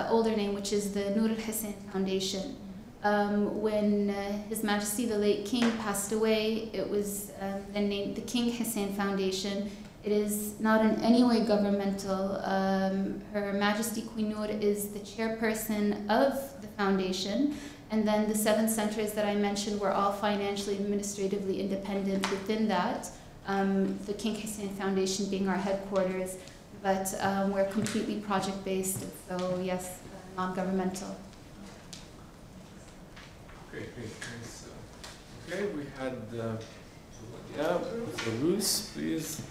older name, which is the Nur al-Hussein Foundation. When His Majesty the late King passed away, it was then named the King Hussein Foundation. It is not in any way governmental. Her Majesty Queen Noor is the chairperson of the foundation, and then the 7 centers that I mentioned were all financially, administratively independent within that. The King Hussein Foundation being our headquarters, but we're completely project-based, so yes, non-governmental. Okay, great, thanks. Okay, we had, so Bruce, please.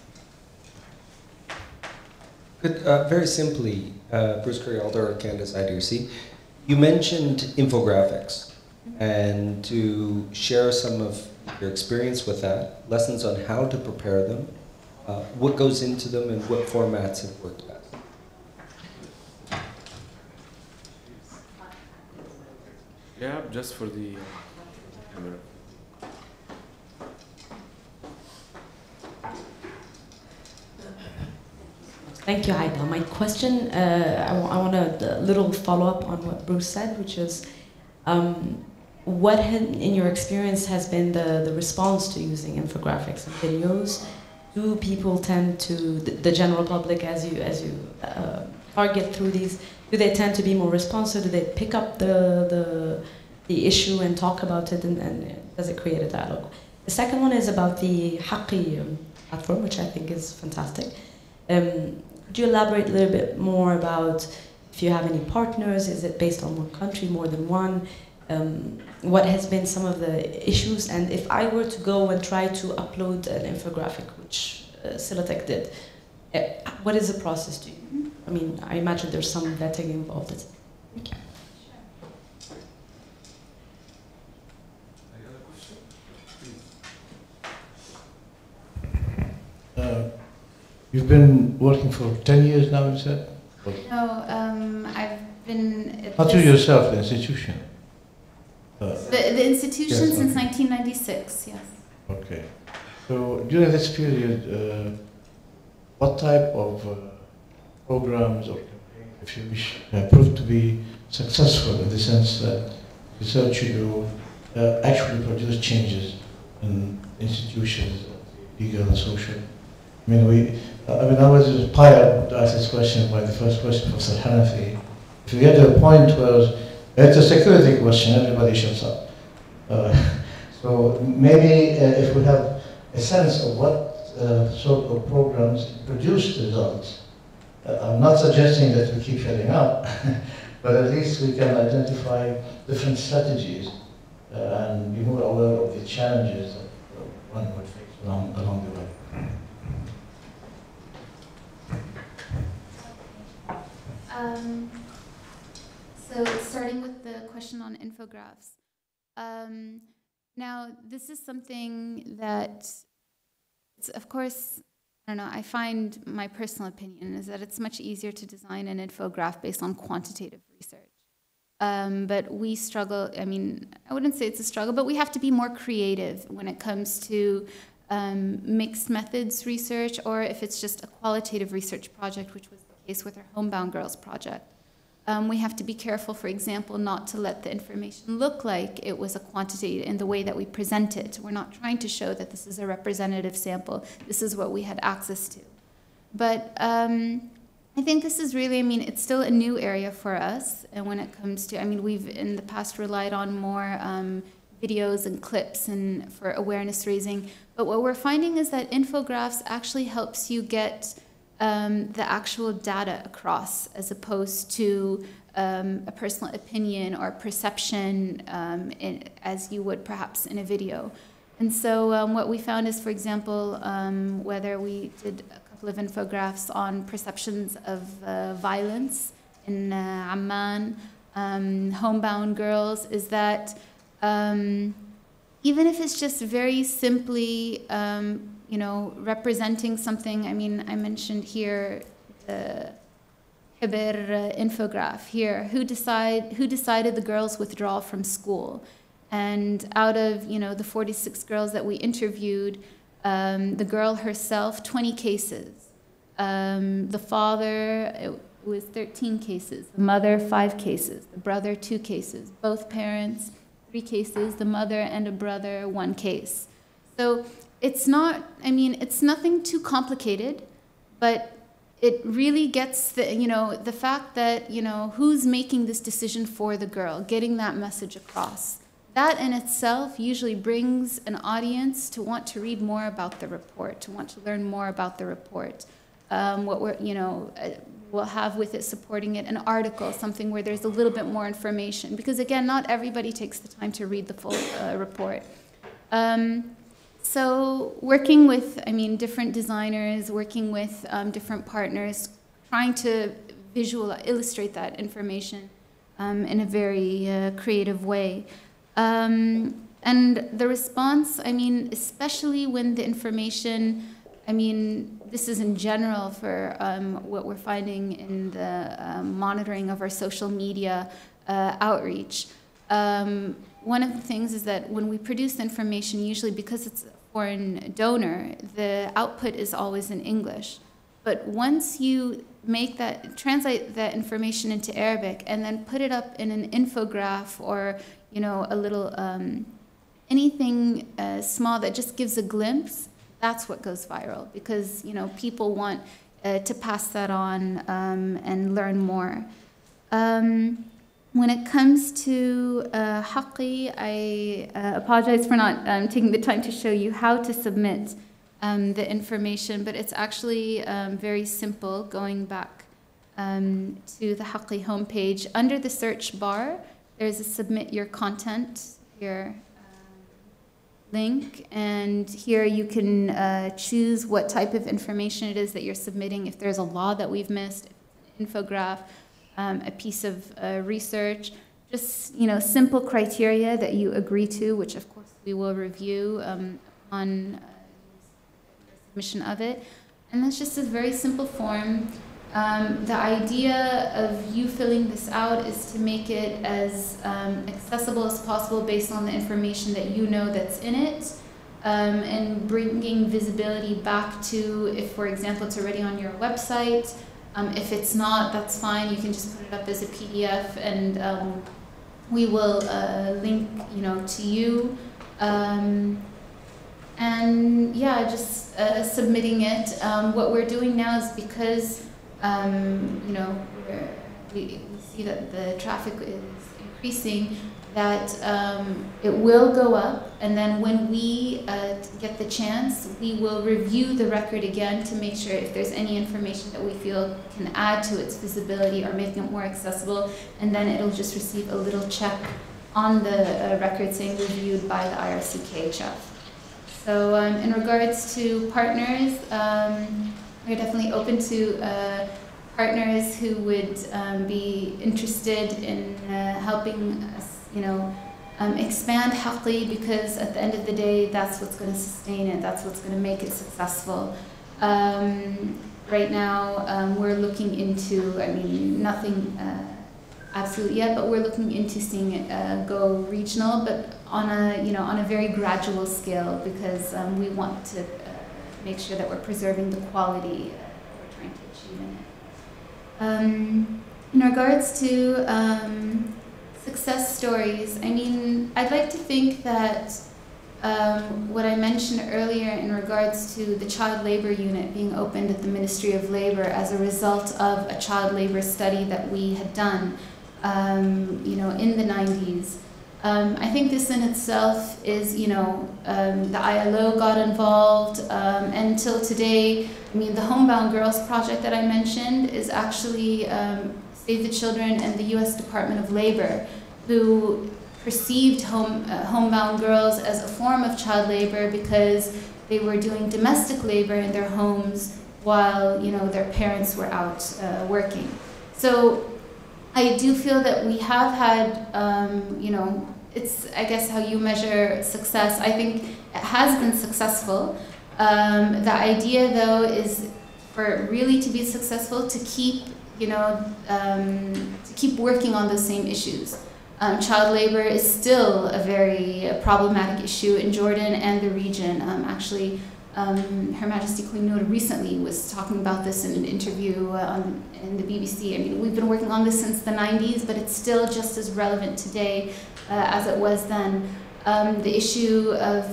Good, very simply, Bruce Curry-Alder, Canada's IDRC. You mentioned infographics, and to share some of your experience with that, lessons on how to prepare them, what goes into them, and what formats have worked best. Yeah, just for the camera. Thank you, Aida. My question, I want a little follow-up on what Bruce said, which is, what in your experience has been the response to using infographics and videos? Do people tend to, the general public, as you target through these, do they tend to be more responsive? Do they pick up the issue and talk about it, and does it create a dialogue? The second one is about the Haqqi platform, which I think is fantastic. Could you elaborate a little bit more about if you have any partners? Is it based on one country, more than one? What has been some of the issues? And if I were to go and try to upload an infographic, which Silatech did, what is the process? I mean, I imagine there's some vetting involved. Thank you. Any other question? Please. You've been working for 10 years now, you said? No, I've been... Not you yourself, the institution? The institution yes, since okay. 1996, yes. Okay. So during this period, what type of programs or campaigns, if you wish, proved to be successful in the sense that research you do actually produce changes in institutions, legal and social? I mean, I was inspired to ask this question by the first question, Professor Hanafi. If you get to a point where it's a security question, everybody shuts up. So maybe if we have a sense of what sort of programs produce results, I'm not suggesting that we keep shutting up, but at least we can identify different strategies and be more aware of the challenges that one would face along the way. So starting with the question on infographics. Now, this is something that, it's, of course, I don't know, I find my personal opinion is that it's much easier to design an infographic based on quantitative research. But we struggle, I mean, I wouldn't say it's a struggle, but we have to be more creative when it comes to mixed methods research, or if it's just a qualitative research project, which was the case with our Homebound Girls project. We have to be careful, for example, not to let the information look like it was a quantity in the way that we present it. We're not trying to show that this is a representative sample. This is what we had access to. But I think this is really, I mean, it's still a new area for us. And when it comes to, I mean, we've in the past relied on more videos and clips and for awareness raising. But what we're finding is that infographics actually helps you get the actual data across, as opposed to a personal opinion or perception as you would perhaps in a video. And so what we found is, for example, whether we did a couple of infographics on perceptions of violence in Amman, Homebound Girls, is that even if it's just very simply you know, representing something. I mean, I mentioned here the Hibir infograph here. Who decided the girls' withdrawal from school? And out of, you know, the 46 girls that we interviewed, the girl herself, 20 cases. The father, it was 13 cases. The mother, 5 cases. The brother, 2 cases. Both parents, 3 cases. The mother and a brother, 1 case. So it's not, I mean, it's nothing too complicated, but it really gets the, you know, the fact that, you know, who's making this decision for the girl, getting that message across. That in itself usually brings an audience to want to read more about the report, to want to learn more about the report. What we're, you know, we'll have with it supporting it an article, something where there's a little bit more information, because again, not everybody takes the time to read the full report. So working with, I mean, different designers, working with different partners, trying to illustrate that information in a very creative way. And the response, I mean, especially when the information, I mean, this is in general for what we're finding in the monitoring of our social media outreach. One of the things is that when we produce information, usually because it's a foreign donor, the output is always in English. But once you make that, translate that information into Arabic and then put it up in an infograph or, you know, a little, anything small that just gives a glimpse, that's what goes viral, because, you know, people want to pass that on and learn more. When it comes to Haqqi, I apologize for not taking the time to show you how to submit the information, but it's actually very simple. Going back to the Haqqi homepage, under the search bar, there's a Submit Your Content here link, and here you can choose what type of information it is that you're submitting, if there's a law that we've missed, an infograph, a piece of research, just, you know, simple criteria that you agree to, which of course we will review on submission of it. And that's just a very simple form. The idea of you filling this out is to make it as accessible as possible based on the information that you know that's in it, and bringing visibility back to, if, for example, it's already on your website. If it's not, that's fine. You can just put it up as a PDF, and we will link, you know, to you. And yeah, just submitting it. What we're doing now is because you know, we see that the traffic is increasing, that it will go up, and then when we get the chance, we will review the record again to make sure if there's any information that we feel can add to its visibility or make it more accessible, and then it'll just receive a little check on the record saying reviewed by the IRCKHF. So in regards to partners, we're definitely open to partners who would be interested in helping us, you know, expand Haqqi, because at the end of the day, that's what's going to sustain it. That's what's going to make it successful. Right now, we're looking into, I mean, nothing absolute yet, but we're looking into seeing it go regional, but on a very gradual scale, because we want to make sure that we're preserving the quality we're trying to achieve in it. In regards to success stories, I mean, I'd like to think that what I mentioned earlier in regards to the child labor unit being opened at the Ministry of Labor as a result of a child labor study that we had done, in the 90s. I think this in itself is, the ILO got involved, and till today, I mean, the Homebound Girls project that I mentioned is actually Save the Children and the U.S. Department of Labor, who perceived homebound girls as a form of child labor because they were doing domestic labor in their homes while, their parents were out working. So I do feel that we have had, it's, I guess, how you measure success. I think it has been successful. The idea, though, is for it really to be successful to keep, to keep working on those same issues. Child labor is still a very problematic issue in Jordan and the region. Actually, Her Majesty Queen Noor recently was talking about this in an interview in the BBC. I mean, we've been working on this since the 90s, but it's still just as relevant today as it was then. The issue of,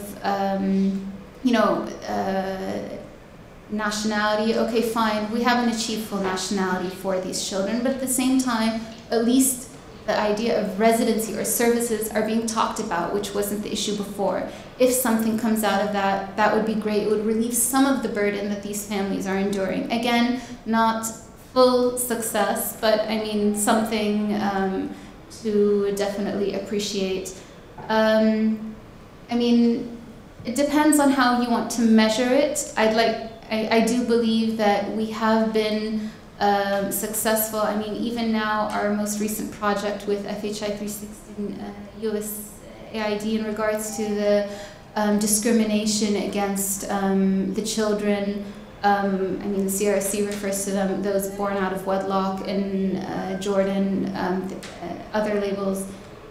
nationality, okay, fine, we haven't achieved full nationality for these children, but at the same time, at least the idea of residency or services are being talked about, which wasn't the issue before. If something comes out of that, that would be great. It would relieve some of the burden that these families are enduring. Again, not full success, but I mean, something to definitely appreciate. I mean, it depends on how you want to measure it. I do believe that we have been successful. I mean, even now, our most recent project with FHI 316 USAID in regards to the discrimination against the children. I mean, the CRC refers to them, those born out of wedlock in Jordan. Other labels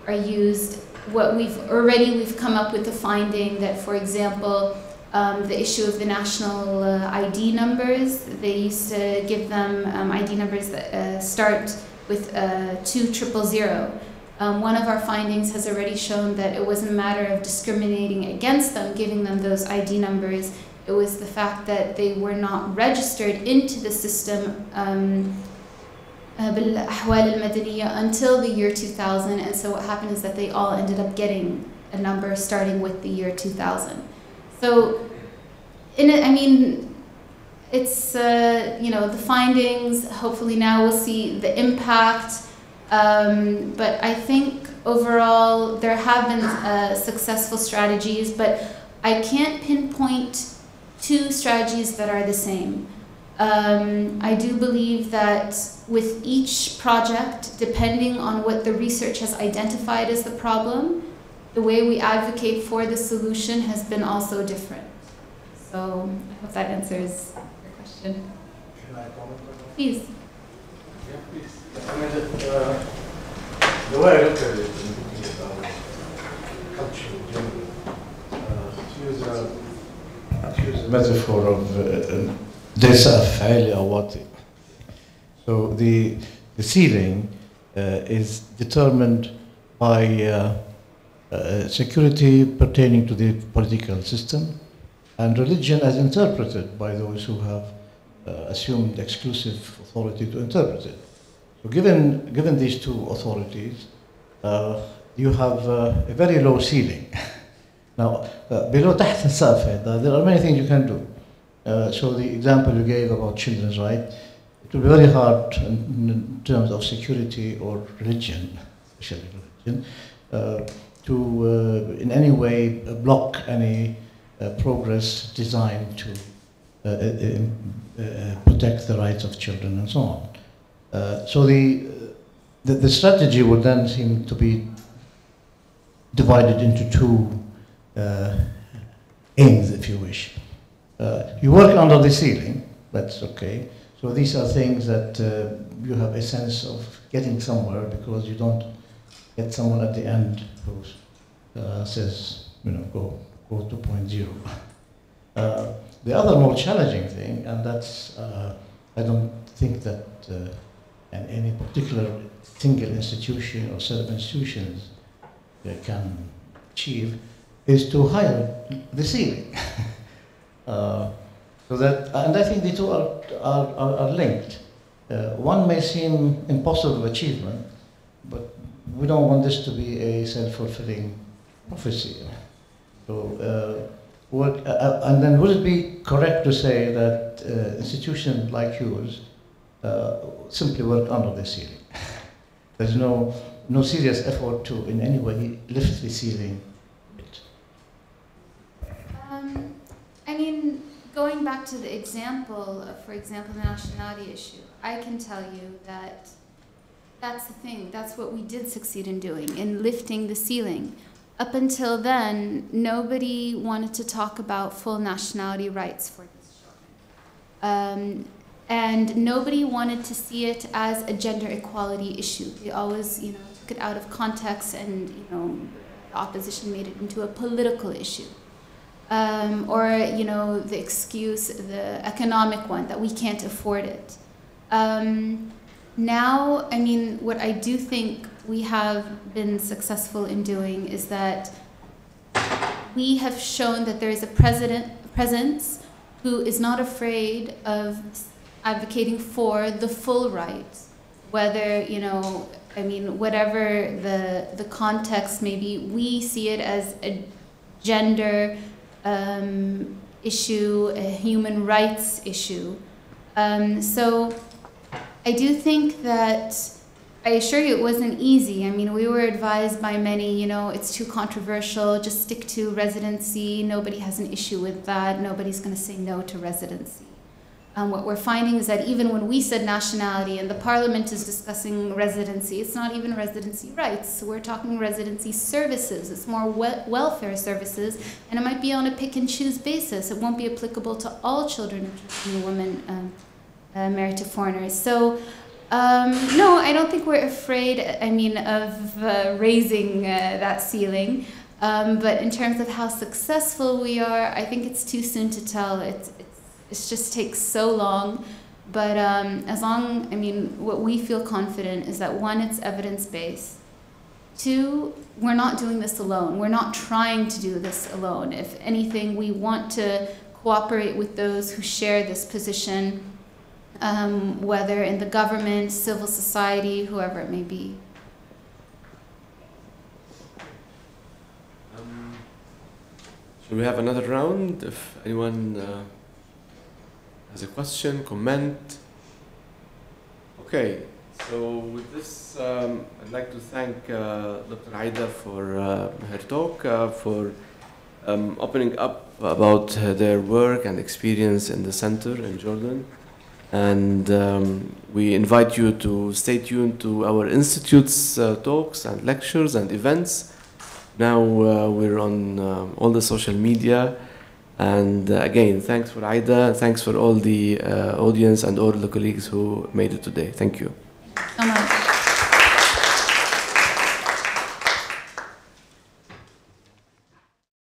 are used. We've come up with the finding that, for example, the issue of the national ID numbers, they used to give them ID numbers that start with 2000. One of our findings has already shown that it wasn't a matter of discriminating against them, giving them those ID numbers. It was the fact that they were not registered into the system until the year 2000, and so what happened is that they all ended up getting a number starting with the year 2000. So, it's, the findings, hopefully now we'll see the impact, but I think overall there have been successful strategies, but I can't pinpoint two strategies that are the same. I do believe that with each project, depending on what the research has identified as the problem, the way we advocate for the solution has been also different. So I hope that answers your question. Can I comment on that? Please. Yeah, please. I mean, the way I look at it in looking at our culture in general, to use a metaphor of Desaf Ali Awati. So the ceiling is determined by security pertaining to the political system and religion as interpreted by those who have assumed exclusive authority to interpret it. So given these two authorities, you have a very low ceiling. Now, below تحت السقف, there are many things you can do. So the example you gave about children's rights, it will be very hard in terms of security or religion, especially religion, to in any way block any progress designed to protect the rights of children and so on. So the strategy would then seem to be divided into two aims, if you wish. You work under the ceiling, that's okay, So these are things that you have a sense of getting somewhere because you don't get someone at the end who says, you know, go to point zero. The other more challenging thing, and that's, I don't think that any particular single institution or set of institutions can achieve, is to hire the ceiling. So that, and I think the two are linked. One may seem impossible of achievement, but we don't want this to be a self-fulfilling prophecy. So, and then would it be correct to say that institutions like yours simply work under the ceiling? There's no serious effort to in any way lift the ceiling. I mean, going back to the example of, for example, the nationality issue, I can tell you that that's the thing. That's what we did succeed in doing, in lifting the ceiling. Up until then, nobody wanted to talk about full nationality rights for these children. And nobody wanted to see it as a gender equality issue. They always, you know, took it out of context and, you know, the opposition made it into a political issue. Or, you know, the excuse, the economic one, that we can't afford it. Now, I mean, what I do think we have been successful in doing is that we have shown that there is a presence who is not afraid of advocating for the full rights, whether, you know, I mean, whatever the context may be, we see it as a gender issue, a human rights issue. So I do think that, I assure you it wasn't easy. I mean, we were advised by many, you know, it's too controversial, just stick to residency, nobody has an issue with that, nobody's gonna say no to residency. What we're finding is that even when we said nationality and the parliament is discussing residency, it's not even residency rights. We're talking residency services. It's more welfare services, and it might be on a pick and choose basis. It won't be applicable to all children and women married to foreigners. So no, I don't think we're afraid, I mean, of raising that ceiling. But in terms of how successful we are, I think it's too soon to tell. It just takes so long, but as long, I mean, what we feel confident is that one, it's evidence-based. Two, we're not doing this alone. We're not trying to do this alone. If anything, we want to cooperate with those who share this position, whether in the government, civil society, whoever it may be. Should we have another round? If anyone has a question, comment. Okay, so with this, I'd like to thank Dr. Aida for her talk, for opening up about their work and experience in the center in Jordan. And we invite you to stay tuned to our institute's talks and lectures and events. Now we're on all the social media. And again, thanks for Aida, thanks for all the audience and all the colleagues who made it today. Thank you. So much.